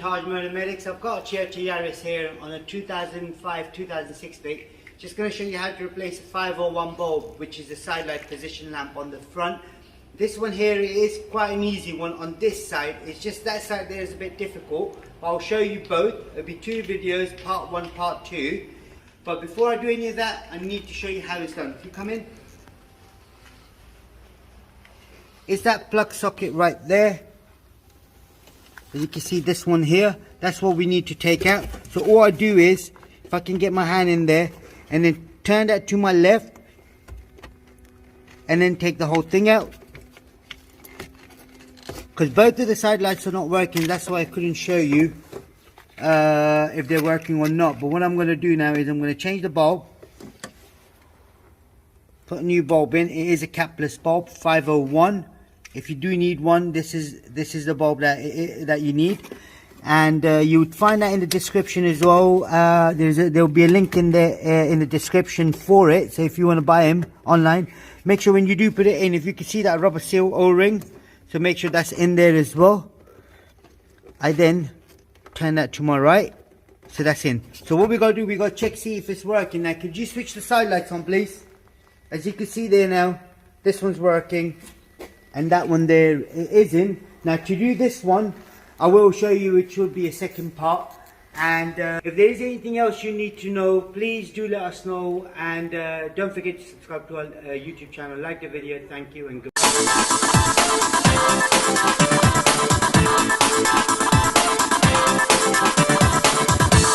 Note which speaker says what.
Speaker 1: Taj Medics. I've got a Toyota Yaris here on a 2005-2006 plate. Just going to show you how to replace a 501 bulb, which is the side light position lamp on the front. This one here is quite an easy one on this side. It's just that side there is a bit difficult. I'll show you both. It'll be two videos, part one, part two. But before I do any of that, I need to show you how it's done. If you come in, is that plug socket right there. As you can see, this one here, that's what we need to take out. So all I do is, if I can get my hand in there and then turn that to my left and then take the whole thing out, because both of the side lights are not working. That's why I couldn't show you if they're working or not. But what I'm going to do now is I'm going to change the bulb, put a new bulb in. It is a capless bulb, 501. If you do need one, this is the bulb that you need, and you would find that in the description as well. There will be a link in there in the description for it. So if you want to buy them online, make sure when you do put it in, if you can see that rubber seal O-ring, so make sure that's in there as well. I then turn that to my right, so that's in. So what we got to do, we got to check, see if it's working. Now could you switch the side lights on, please? As you can see there now, this one's working and that one there isn't. Now to do this one, I will show you, it should be a second part. And if there is anything else you need to know, please do let us know. And don't forget to subscribe to our YouTube channel, like the video. Thank you and goodbye.